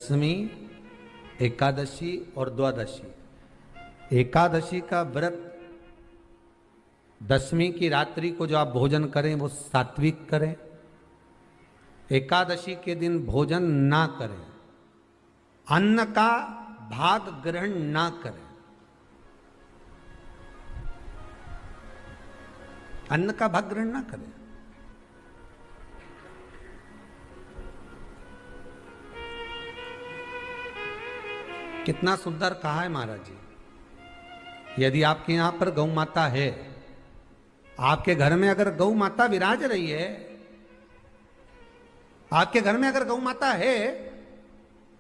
दशमी, एकादशी और द्वादशी। एकादशी का व्रत, दशमी की रात्रि को जो आप भोजन करें वो सात्विक करें। एकादशी के दिन भोजन ना करें, अन्न का भाग ग्रहण ना करें। अन्न का भाग ग्रहण ना करें। कितना सुंदर कहा है महाराज जी। यदि आपके यहां पर गौ माता है, आपके घर में अगर गौ माता विराज रही है, आपके घर में अगर गौ माता है,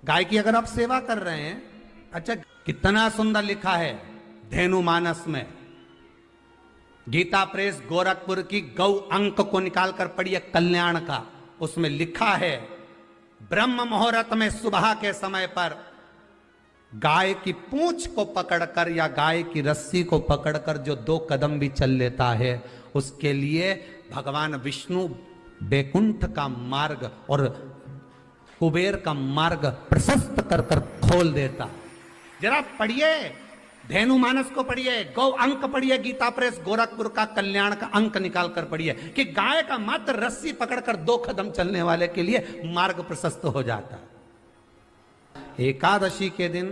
गाय की अगर आप सेवा कर रहे हैं, अच्छा कितना सुंदर लिखा है धेनु मानस में। गीता प्रेस गोरखपुर की गौ अंक को निकालकर पढ़िए कल्याण का, उसमें लिखा है ब्रह्म मुहूर्त में सुबह के समय पर गाय की पूंछ को पकड़कर या गाय की रस्सी को पकड़कर जो 2 कदम भी चल लेता है, उसके लिए भगवान विष्णु बैकुंठ का मार्ग और कुबेर का मार्ग प्रशस्त कर कर खोल देता। जरा पढ़िए धेनु मानस को, पढ़िए गौ अंक, पढ़िए गीता प्रेस गोरखपुर का कल्याण का अंक निकाल कर पढ़िए कि गाय का मात्र रस्सी पकड़कर 2 कदम चलने वाले के लिए मार्ग प्रशस्त हो जाता। एकादशी के दिन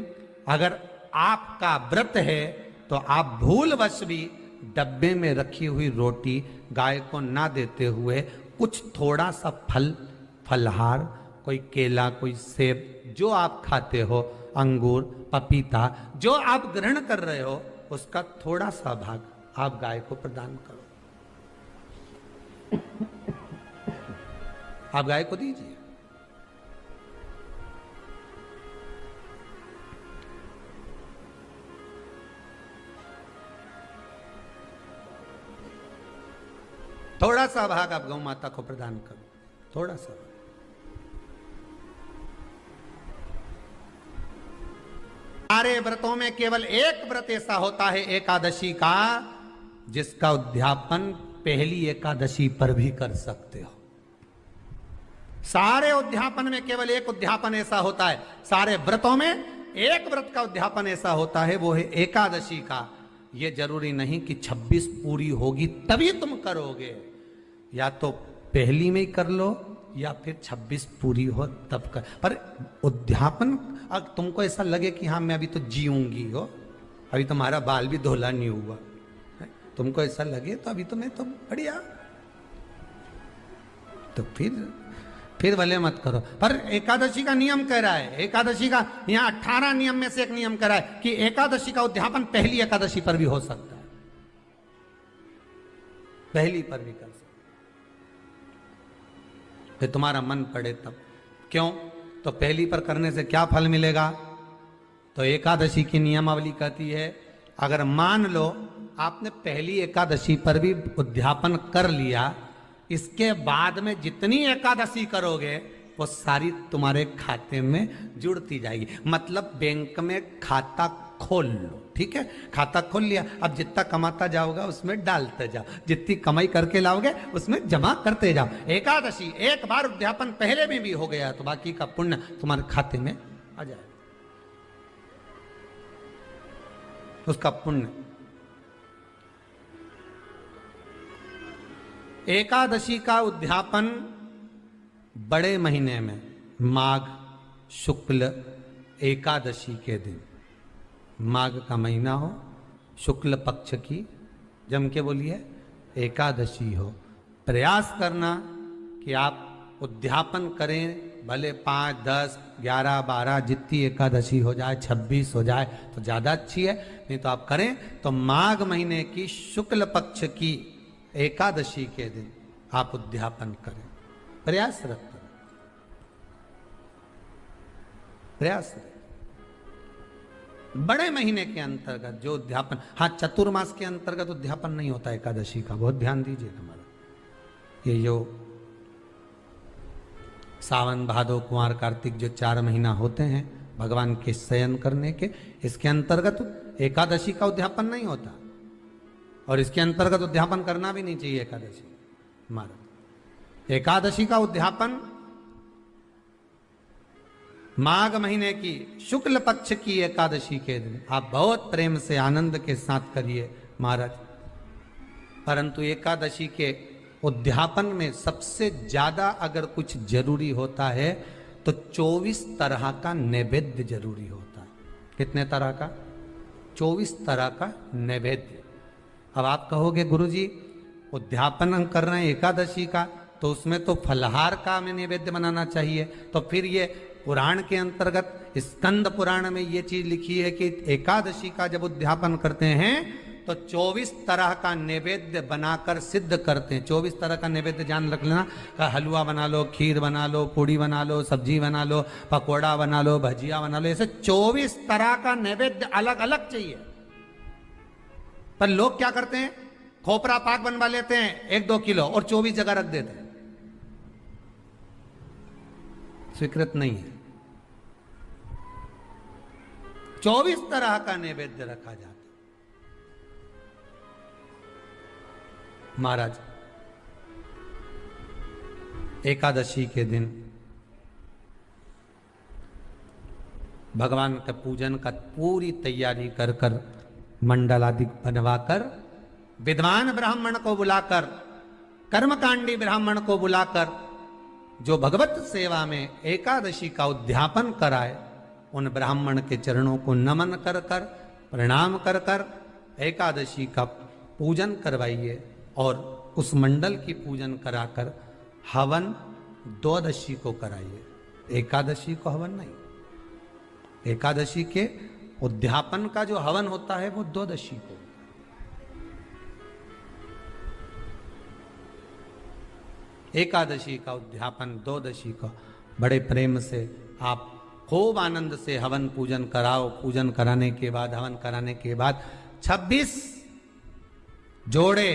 अगर आपका व्रत है तो आप भूलवश भी डब्बे में रखी हुई रोटी गाय को ना देते हुए कुछ थोड़ा सा फल, फलहार, कोई केला, कोई सेब, जो आप खाते हो, अंगूर, पपीता, जो आप ग्रहण कर रहे हो, उसका थोड़ा सा भाग आप गाय को प्रदान करो। आप गाय को दीजिए। थोड़ा सा भाग आप गौ माता को प्रदान करो, थोड़ा सा। सारे व्रतों में केवल एक व्रत ऐसा होता है एकादशी का, जिसका उद्यापन पहली एकादशी पर भी कर सकते हो। सारे उद्यापन में केवल एक उद्यापन ऐसा होता है, सारे व्रतों में एक व्रत का उद्यापन ऐसा होता है, वो है एकादशी का। ये जरूरी नहीं कि 26 पूरी होगी तभी तुम करोगे, या तो पहली में ही कर लो या फिर 26 पूरी हो तब कर। पर उद्यापन, अगर तुमको ऐसा लगे कि हाँ मैं अभी तो जीऊंगी हो, अभी तुम्हारा बाल भी धोला नहीं हुआ, तुमको ऐसा लगे तो अभी तो मैं तो बढ़िया, तो फिर भले मत करो। पर एकादशी का नियम कह रहा है, एकादशी का यहाँ 18 नियम में से एक नियम कह रहा है कि एकादशी का उद्यापन पहली एकादशी पर भी हो सकता है, पहली पर भी कर सकता है, फिर तुम्हारा मन पड़े तब। क्यों? तो पहली पर करने से क्या फल मिलेगा? तो एकादशी की नियमावली कहती है, अगर मान लो आपने पहली एकादशी पर भी उद्यापन कर लिया, इसके बाद में जितनी एकादशी करोगे वो सारी तुम्हारे खाते में जुड़ती जाएगी। मतलब बैंक में खाता खोल लो, ठीक है, खाता खोल लिया, अब जितना कमाता जाओगा उसमें डालते जाओ, जितनी कमाई करके लाओगे उसमें जमा करते जाओ। एकादशी एक बार उद्यापन पहले में भी हो गया तो बाकी का पुण्य तुम्हारे खाते में आ जाएगा, उसका पुण्य। एकादशी का उद्यापन बड़े महीने में, माघ शुक्ल एकादशी के दिन, माघ का महीना हो, शुक्ल पक्ष की, जम के बोलिए, एकादशी हो, प्रयास करना कि आप उद्यापन करें। भले 5, 10, 11, 12 जितनी एकादशी हो जाए, 26 हो जाए तो ज़्यादा अच्छी है, नहीं तो आप करें तो माघ महीने की शुक्ल पक्ष की एकादशी के दिन आप उद्यापन करें, प्रयासरत करें, प्रयासरत। बड़े महीने के अंतर्गत जो उद्यापन, हाँ चतुर्मास के अंतर्गत उद्यापन नहीं होता एकादशी का, बहुत ध्यान दीजिए हमारा। ये जो सावन भादो कुंवर कार्तिक जो 4 महीना होते हैं भगवान के शयन करने के, इसके अंतर्गत एकादशी का उद्यापन नहीं होता, और इसके अंतर्गत उद्यापन करना भी नहीं चाहिए एकादशी हमारा। एकादशी का उद्यापन माघ महीने की शुक्ल पक्ष की एकादशी के दिन आप बहुत प्रेम से आनंद के साथ करिए महाराज। परंतु एकादशी के उद्यापन में सबसे ज्यादा अगर कुछ जरूरी होता है तो 24 तरह का नैवेद्य जरूरी होता है। कितने तरह का? 24 तरह का नैवेद्य। अब आप कहोगे गुरुजी उद्यापन हम कर रहे हैं एकादशी का, तो उसमें तो फलहार का हमें नैवेद्य बनाना चाहिए। तो फिर ये पुराण के अंतर्गत स्कंद पुराण में ये चीज लिखी है कि एकादशी का जब उद्यापन करते हैं तो 24 तरह का नैवेद्य बनाकर सिद्ध करते हैं। 24 तरह का नैवेद्य जान रख लेना, का हलवा बना लो, खीर बना लो, पूड़ी बना लो, सब्जी बना लो, पकोड़ा बना लो, भजिया बना लो, ऐसे 24 तरह का नैवेद्य अलग अलग चाहिए। पर लोग क्या करते हैं, खोपरा पाक बनवा लेते हैं 1-2 किलो और 24 जगह रख देते हैं। स्वीकृत नहीं है। 24 तरह का नैवेद्य रखा जाता है। महाराज एकादशी के दिन भगवान के पूजन का पूरी तैयारी कर कर मंडल आदि बनवाकर विद्वान ब्राह्मण को बुलाकर, कर्मकांडी ब्राह्मण को बुलाकर जो भगवत सेवा में एकादशी का उद्यापन कराए, उन ब्राह्मण के चरणों को नमन कर कर, प्रणाम कर कर एकादशी का पूजन करवाइए और उस मंडल की पूजन कराकर हवन द्वादशी को कराइए। एकादशी को हवन नहीं। एकादशी के उद्यापन का जो हवन होता है वो द्वादशी को। एकादशी का उद्यापन द्वादशी का बड़े प्रेम से आप खूब आनंद से हवन पूजन कराओ। पूजन कराने के बाद, हवन कराने के बाद 26 जोड़े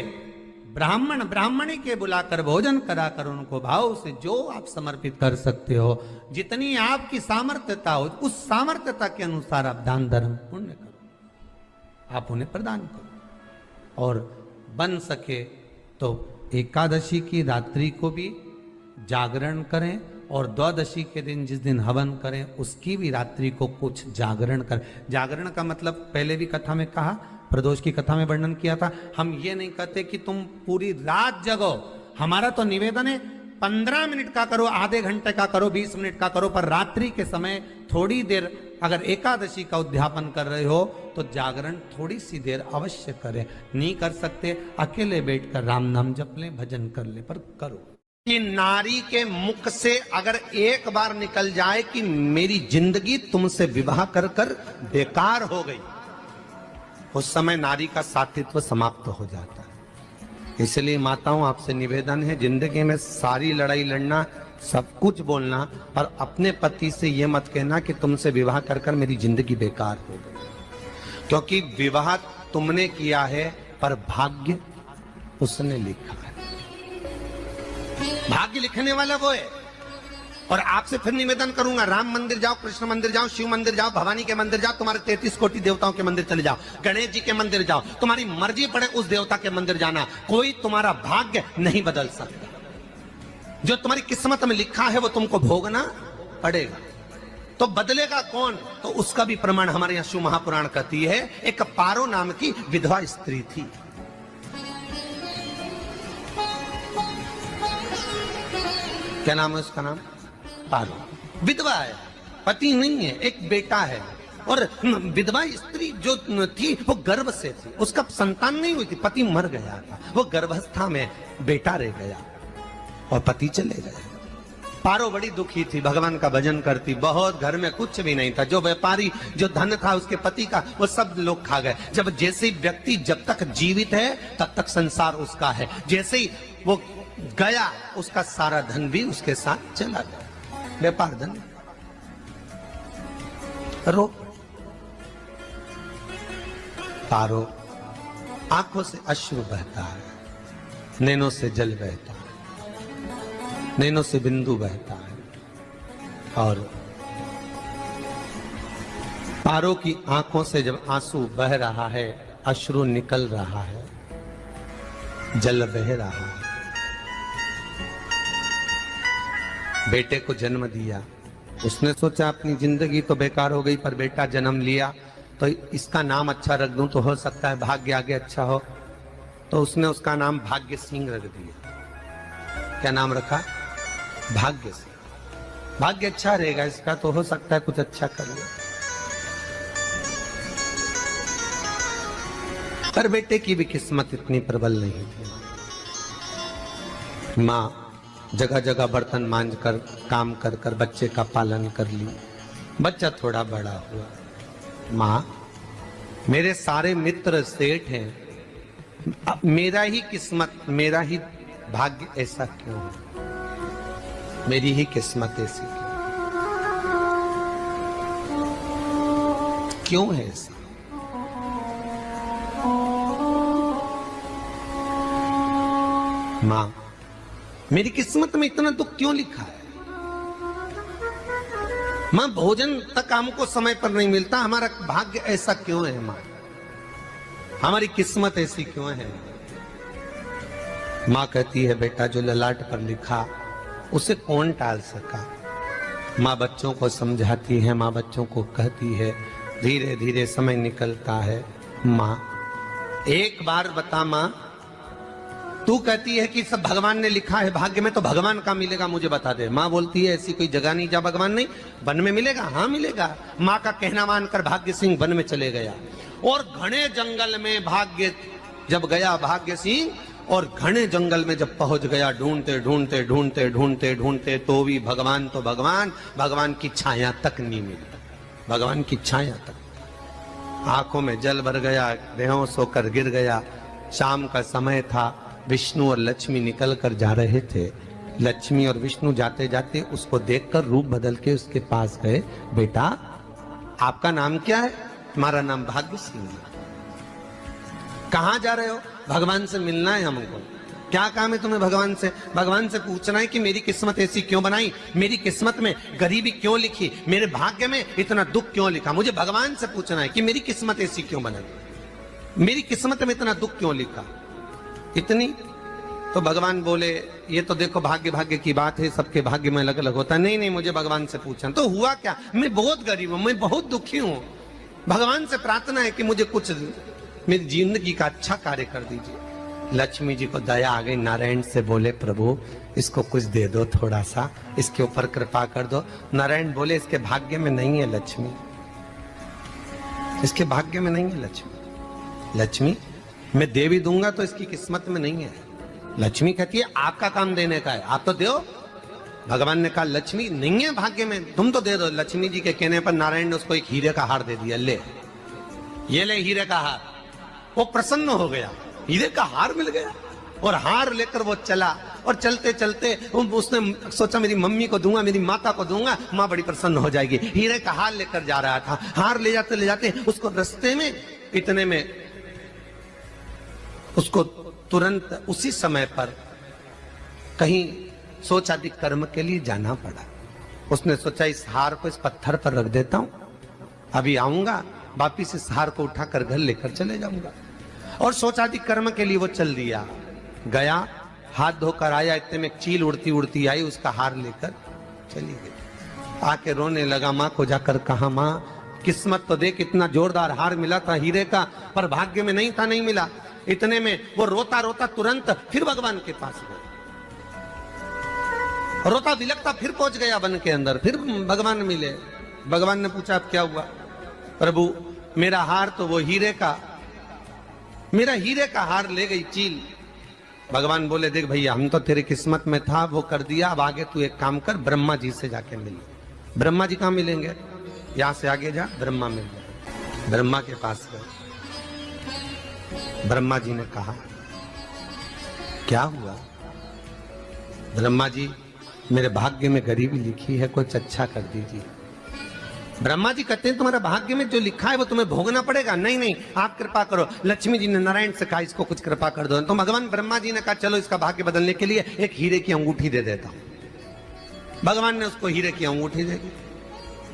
ब्राह्मण ब्राह्मणी के बुलाकर भोजन कराकर उनको भाव से जो आप समर्पित कर सकते हो, जितनी आपकी सामर्थ्यता हो, उस सामर्थ्यता के अनुसार आप दान धर्म पुण्य करो, आप उन्हें प्रदान करो। और बन सके तो एकादशी की रात्रि को भी जागरण करें और द्वादशी के दिन जिस दिन हवन करें उसकी भी रात्रि को कुछ जागरण करें। जागरण का मतलब पहले भी कथा में कहा, प्रदोष की कथा में वर्णन किया था। हम ये नहीं कहते कि तुम पूरी रात जगो। हमारा तो निवेदन है 15 मिनट का करो, आधे घंटे का करो, 20 मिनट का करो, पर रात्रि के समय थोड़ी देर अगर एकादशी का उद्यापन कर रहे हो तो जागरण थोड़ी सी देर अवश्य करें। नहीं कर सकते अकेले बैठकर राम नाम जप लें, भजन कर ले, पर करो। कि नारी के मुख से अगर एक बार निकल जाए कि मेरी जिंदगी तुमसे विवाह कर कर बेकार हो गई, उस समय नारी का साथित्व समाप्त हो जाता है। इसलिए माताओं आपसे निवेदन है, जिंदगी में सारी लड़ाई लड़ना, सब कुछ बोलना, पर अपने पति से यह मत कहना कि तुमसे विवाह कर कर मेरी जिंदगी बेकार हो गई। क्योंकि विवाह तुमने किया है पर भाग्य उसने लिखा है। भाग्य लिखने वाला वो है। और आपसे फिर निवेदन करूंगा, राम मंदिर जाओ, कृष्ण मंदिर जाओ, शिव मंदिर जाओ, भवानी के मंदिर जाओ, तुम्हारे 33 कोटि देवताओं के मंदिर चले जाओ, गणेश जी के मंदिर जाओ, तुम्हारी मर्जी पड़े उस देवता के मंदिर जाना, कोई तुम्हारा भाग्य नहीं बदल सकता। जो तुम्हारी किस्मत में लिखा है वो तुमको भोगना पड़ेगा। तो बदलेगा कौन? तो उसका भी प्रमाण हमारे यहां शिव महापुराण कहती है। एक पारो नाम की विधवा स्त्री थी। क्या नाम है उसका? नाम पारो। विधवा है, पति नहीं है, एक बेटा है। और विधवा स्त्री जो थी वो गर्भ से थी, उसका संतान नहीं हुई थी, पति मर गया था, वो गर्भावस्था में बेटा रह गया और पति चले गए। पारो बड़ी दुखी थी, भगवान का भजन करती बहुत, घर में कुछ भी नहीं था। जो व्यापारी, जो धन था उसके पति का, वो सब लोग खा गए। जब जैसे व्यक्ति जब तक जीवित है तब तक संसार उसका है, जैसे ही वो गया उसका सारा धन भी उसके साथ चला गया। व्यापार धन रो। पारो आंखों से अश्रु बहता है, नैनों से जल बहता है, नैनों से बिंदु बहता है। और पारो की आंखों से जब आंसू बह रहा है, अश्रु निकल रहा है, जल बह रहा है। बेटे को जन्म दिया, उसने सोचा अपनी जिंदगी तो बेकार हो गई, पर बेटा जन्म लिया तो इसका नाम अच्छा रख दूं तो हो सकता है भाग्य आगे अच्छा हो। तो उसने उसका नाम भाग्य सिंह रख दिया। क्या नाम रखा? भाग्य सिंह। भाग्य अच्छा रहेगा इसका, तो हो सकता है कुछ अच्छा कर ले। पर बेटे की भी किस्मत इतनी प्रबल नहीं थी। माँ जगह जगह बर्तन मांझ कर काम कर कर बच्चे का पालन कर ली। बच्चा थोड़ा बड़ा हुआ। माँ मेरे सारे मित्र सेठ हैं, अब मेरा ही किस्मत, मेरा ही भाग्य ऐसा क्यों है? मेरी ही किस्मत ऐसी क्यों है? ऐसा माँ मेरी किस्मत में इतना दुख क्यों लिखा है? माँ भोजन तक हमको समय पर नहीं मिलता, हमारा भाग्य ऐसा क्यों है? माँ हमारी किस्मत ऐसी क्यों है? माँ कहती है बेटा जो ललाट पर लिखा उसे कौन टाल सका। माँ बच्चों को समझाती है, माँ बच्चों को कहती है, धीरे धीरे समय निकलता है। माँ एक बार बता माँ, तू कहती है कि सब भगवान ने लिखा है भाग्य में, तो भगवान का मिलेगा मुझे बता दे। माँ बोलती है ऐसी कोई जगह नहीं जहाँ भगवान नहीं। वन में मिलेगा? हाँ मिलेगा। माँ का कहना मानकर भाग्य सिंह वन में चले गया और घने जंगल में भाग्य जब गया भाग्य सिंह, और घने जंगल में जब पहुंच गया, ढूंढते ढूंढते ढूंढते ढूंढते ढूंढते तो भी भगवान तो भगवान, भगवान की छाया तक नहीं मिली। भगवान की छाया तक। आंखों में जल भर गया, बेहोश होकर गिर गया। शाम का समय था, विष्णु और लक्ष्मी निकल कर जा रहे थे। लक्ष्मी और विष्णु जाते जाते उसको देखकर रूप बदल के उसके पास गए। बेटा आपका नाम क्या है? हमारा नाम भाग्य सिंह है। कहाँ जा रहे हो? भगवान से मिलना है हमको। क्या काम है तुम्हें भगवान से? भगवान से पूछना है कि मेरी किस्मत ऐसी क्यों बनाई, मेरी किस्मत में गरीबी क्यों लिखी, मेरे भाग्य में इतना दुख क्यों लिखा। मुझे भगवान से पूछना है कि मेरी किस्मत ऐसी क्यों बनाई, मेरी किस्मत में इतना दुख क्यों लिखा। इतनी तो भगवान बोले ये तो देखो भाग्य भाग्य की बात है, सबके भाग्य में अलग अलग होता है। नहीं नहीं मुझे भगवान से पूछना। तो हुआ क्या? मैं बहुत गरीब हूं, मैं बहुत दुखी हूं। भगवान से प्रार्थना है कि मुझे कुछ मेरी जिंदगी का अच्छा कार्य कर दीजिए। लक्ष्मी जी को दया आ गई, नारायण से बोले प्रभु इसको कुछ दे दो, थोड़ा सा इसके ऊपर कृपा कर दो। नारायण बोले इसके भाग्य में नहीं है लक्ष्मी, इसके भाग्य में नहीं है लक्ष्मी। लक्ष्मी मैं दे भी दूंगा तो इसकी किस्मत में नहीं है। लक्ष्मी कहती है आपका काम देने का है, आप तो दो। भगवान ने कहा लक्ष्मी नहीं है भाग्य में, तुम तो दे दो। लक्ष्मी जी के कहने पर नारायण ने उसको एक हीरे का हार दे दिया। ले ये ले हीरे का हार। वो प्रसन्न हो गया, हीरे का हार मिल गया। और हार लेकर वो चला, और चलते चलते उसने सोचा मेरी मम्मी को दूंगा, मेरी माता को दूंगा, माँ बड़ी प्रसन्न हो जाएगी। हीरे का हार लेकर जा रहा था। हार ले जाते उसको रास्ते में इतने में उसको तुरंत उसी समय पर कहीं सोच आदि कर्म के लिए जाना पड़ा। उसने सोचा इस हार को इस पत्थर पर रख देता हूं, अभी आऊंगा वापिस इस हार को उठाकर घर लेकर चले जाऊंगा। और सोच आदि कर्म के लिए वो चल दिया। गया, हाथ धोकर आया, इतने में चील उड़ती उड़ती आई, उसका हार लेकर चली गई। आके रोने लगा। माँ को जाकर कहा माँ किस्मत तो देख, इतना जोरदार हार मिला था हीरे का, पर भाग्य में नहीं था, नहीं मिला। इतने में वो रोता रोता तुरंत फिर भगवान के पास गया। रोता बिलखता फिर पहुंच गया वन के अंदर, फिर भगवान मिले। भगवान ने पूछा अब क्या हुआ? प्रभु मेरा हार तो वो हीरे का, मेरा हीरे का हार ले गई चील। भगवान बोले देख भैया हम तो तेरी किस्मत में था, वो कर दिया, अब आगे तू एक काम कर, ब्रह्मा जी से जाके मिल। ब्रह्मा जी कहाँ मिलेंगे? यहां से आगे जा, ब्रह्मा मिल जाए। ब्रह्मा के पास गए। ब्रह्मा जी ने कहा क्या हुआ? ब्रह्मा जी मेरे भाग्य में गरीबी लिखी है, कुछ अच्छा कर दीजिए। ब्रह्मा जी कहते हैं तुम्हारा भाग्य में जो लिखा है वो तुम्हें भोगना पड़ेगा। नहीं नहीं आप कृपा करो। लक्ष्मी जी ने नारायण से कहा इसको कुछ कृपा कर दो। तो भगवान ब्रह्मा जी ने कहा चलो इसका भाग्य बदलने के लिए एक हीरे की अंगूठी दे देता हूं। भगवान ने उसको हीरे की अंगूठी दे दी।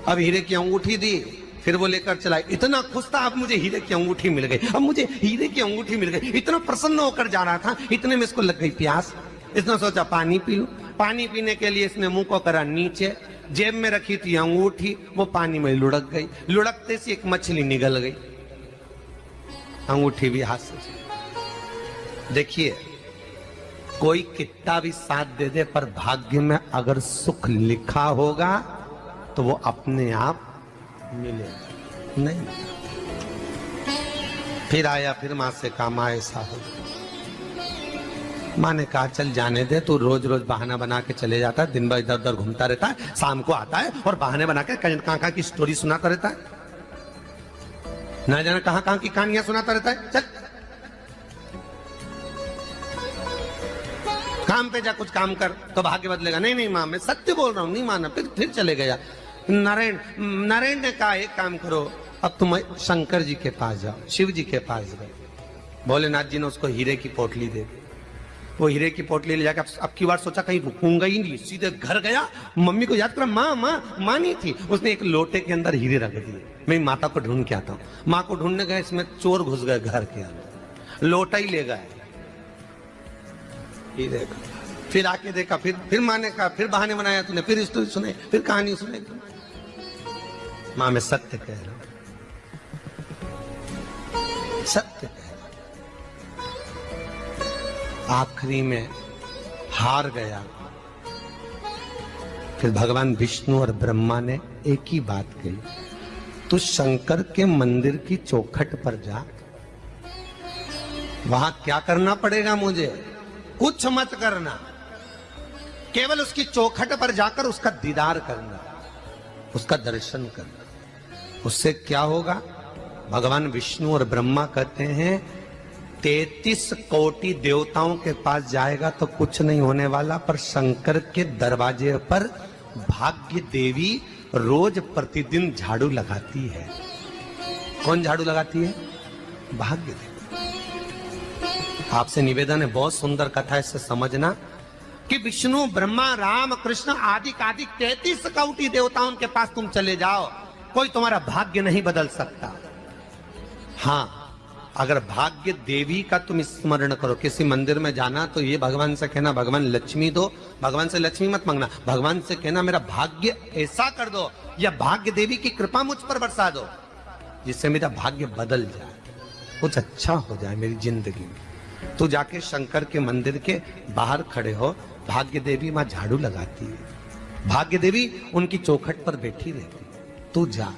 अब हीरे की अंगूठी दी, फिर वो लेकर चला। इतना खुश था, अब मुझे हीरे की अंगूठी मिल गई, अब मुझे हीरे की अंगूठी मिल गई। इतना प्रसन्न होकर जा रहा था, इतने में इसको लग गई प्यास। इसने सोचा पानी पी लूं। पानी पीने के लिए इसने मुंह को करा नीचे, जेब में रखी थी अंगूठी, वो पानी में लुढ़क गई। लुढ़कते से एक मछली निगल गई, अंगूठी भी हाथ से चली। देखिए, कोई कितना भी साथ दे दे, पर भाग्य में अगर सुख लिखा होगा तो वो अपने आप मिलेगा नहीं। फिर आया, फिर मां से कहा मां ऐसा हो। मां ने कहा चल जाने दे, तू रोज रोज बहाना बना के चले जाता है, दिन भर इधर उधर घूमता रहता है, शाम को आता है और बहाने बना के कहां की स्टोरी सुनाता रहता है, ना जाने कहां की कहानियां सुनाता रहता है। चल काम पे जा, कुछ काम कर तो भाग्य बदलेगा। नहीं नहीं मां, मैं सत्य बोल रहा हूं, नहीं माना। फिर चले गया। नारायण ने कहा एक काम करो, अब तुम शंकर जी के पास जाओ। शिव जी के पास गए। भोलेनाथ जी ने उसको हीरे की पोटली दे दी। वो हीरे की पोटली ले जाकर अब की बार सोचा कहीं रुकूंगा ही नहीं, सीधे घर गया। मम्मी को याद करा, माँ नहीं थी। उसने एक लोटे के अंदर हीरे रख दिए। मैं माता को ढूंढ के आता हूँ। माँ को ढूंढने गए, इसमें चोर घुस गए घर के अंदर, लोटा ही ले गए हीरे का। फिर आके देखा, फिर माँ ने कहा, फिर बहाने बनाया तूने, फिर स्टोरी सुने, फिर कहानी सुने। माँ मैं सत्य कह रहा हूं, सत्य कह रहा हूं। आखिरी में हार गया। फिर भगवान विष्णु और ब्रह्मा ने एक ही बात कही, तू शंकर के मंदिर की चौखट पर जा। वहां क्या करना पड़ेगा मुझे? कुछ मत करना, केवल उसकी चौखट पर जाकर उसका दीदार करना, उसका दर्शन करना। उससे क्या होगा? भगवान विष्णु और ब्रह्मा कहते हैं 33 कोटि देवताओं के पास जाएगा तो कुछ नहीं होने वाला, पर शंकर के दरवाजे पर भाग्य देवी रोज प्रतिदिन झाड़ू लगाती है। कौन झाड़ू लगाती है? भाग्य देवी। आपसे निवेदन है, बहुत सुंदर कथा है, इससे समझना कि विष्णु ब्रह्मा राम कृष्ण आदि 33 कोटि देवताओं के पास तुम चले जाओ, कोई तुम्हारा भाग्य नहीं बदल सकता। हाँ, अगर भाग्य देवी का तुम स्मरण करो, किसी मंदिर में जाना तो ये भगवान से कहना भगवान लक्ष्मी दो, भगवान से लक्ष्मी मत मांगना, भगवान से कहना मेरा भाग्य ऐसा कर दो, या भाग्य देवी की कृपा मुझ पर बरसा दो जिससे मेरा भाग्य बदल जाए, कुछ अच्छा हो जाए मेरी जिंदगी में। तो जाके शंकर के मंदिर के बाहर खड़े हो, भाग्य देवी मां झाड़ू लगाती है, भाग्य देवी उनकी चौखट पर बैठी रहती है। तू जा,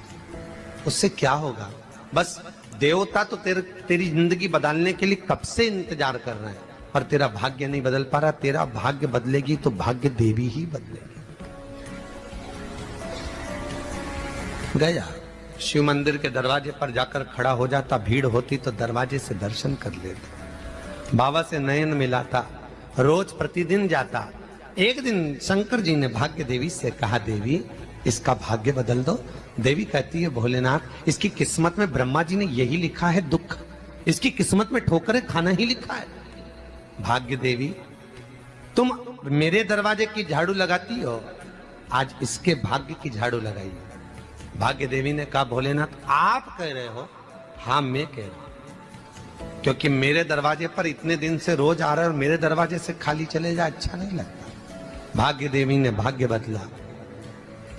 उससे क्या होगा? बस देवता तो तेरी जिंदगी बदलने के लिए कब से इंतजार कर रहे हैं, पर तेरा भाग्य नहीं बदल पा रहा। तेरा भाग्य बदलेगी तो भाग्य देवी ही बदलेगी। गया, शिव मंदिर के दरवाजे पर जाकर खड़ा हो जाता, भीड़ होती तो दरवाजे से दर्शन कर लेता, बाबा से नयन मिलाता, रोज प्रतिदिन जाता। एक दिन शंकर जी ने भाग्य देवी से कहा, देवी इसका भाग्य बदल दो। देवी कहती है, भोलेनाथ इसकी किस्मत में ब्रह्मा जी ने यही लिखा है दुख, इसकी किस्मत में ठोकरें खाना ही लिखा है। भाग्य देवी तुम मेरे दरवाजे की झाड़ू लगाती हो, आज इसके भाग्य की झाड़ू लगाई। भाग्य देवी ने कहा, भोलेनाथ आप कह रहे हो? हाँ मैं कह रहा हूं, क्योंकि मेरे दरवाजे पर इतने दिन से रोज आ रहा है और मेरे दरवाजे से खाली चले जाए अच्छा नहीं लगता। भाग्य देवी ने भाग्य बदला।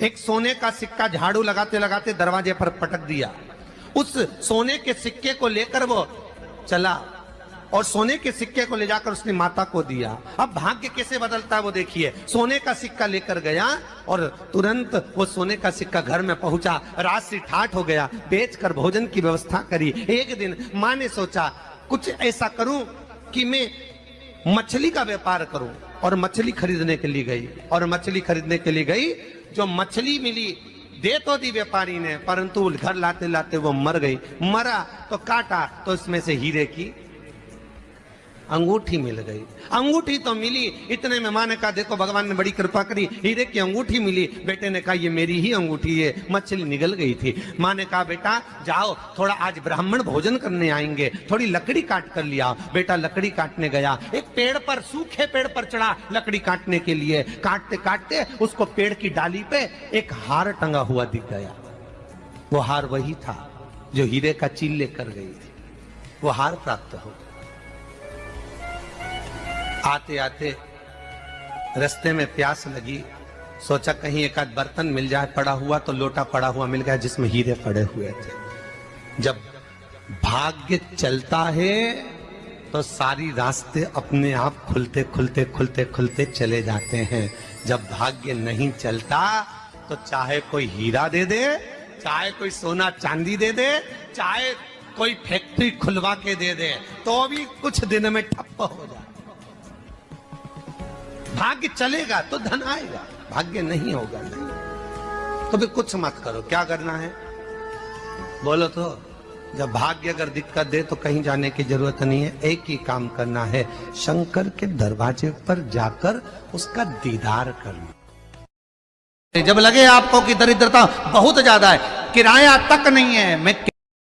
एक सोने का सिक्का झाड़ू लगाते लगाते दरवाजे पर पटक दिया। उस सोने के सिक्के को लेकर वो चला और सोने के सिक्के को ले जाकर उसने माता को दिया। अब भाग्य कैसे बदलता है वो देखिए। सोने का सिक्का लेकर गया और तुरंत वो सोने का सिक्का घर में पहुंचा। रात से ठाठ हो गया, बेचकर भोजन की व्यवस्था करी। एक दिन मां ने सोचा कुछ ऐसा करूं कि मैं मछली का व्यापार करूं, और मछली खरीदने के लिए गई। और मछली खरीदने के लिए गई, जो मछली मिली दे तो दी व्यापारी ने, परंतु घर लाते लाते वो मर गई। मरा तो काटा तो इसमें से हीरे की अंगूठी मिल गई। अंगूठी तो मिली, इतने में मां ने कहा, देखो भगवान ने बड़ी कृपा करी, हीरे की अंगूठी मिली। बेटे ने कहा, ये मेरी ही अंगूठी है, मछली निगल गई थी। मां ने कहा, बेटा जाओ, थोड़ा आज ब्राह्मण भोजन करने आएंगे, थोड़ी लकड़ी काट कर लिया। बेटा लकड़ी काटने गया, एक पेड़ पर, सूखे पेड़ पर चढ़ा लकड़ी काटने के लिए। काटते काटते उसको पेड़ की डाली पे एक हार टंगा हुआ दिख गया। वो हार वही था जो हीरे का चील लेकर गई थी। वो हार प्राप्त हो गया। आते आते रास्ते में प्यास लगी, सोचा कहीं एक आध बर्तन मिल जाए पड़ा हुआ, तो लोटा पड़ा हुआ मिल गया जिसमें हीरे पड़े हुए थे। जब भाग्य चलता है तो सारी रास्ते अपने आप खुलते खुलते खुलते खुलते चले जाते हैं। जब भाग्य नहीं चलता तो चाहे कोई हीरा दे दे, चाहे कोई सोना चांदी दे दे, चाहे कोई फैक्ट्री खुलवा के दे दे, तो भी कुछ दिन में ठप्प हो जाए। भाग्य चलेगा तो धन आएगा, भाग्य नहीं होगा नहीं। तो भी कुछ मत करो, क्या करना है बोलो तो। जब भाग्य अगर दिक्कत दे तो कहीं जाने की जरूरत नहीं है, एक ही काम करना है, शंकर के दरवाजे पर जाकर उसका दीदार करना। जब लगे आपको कि दरिद्रता बहुत ज्यादा है, किराया तक नहीं है, मैं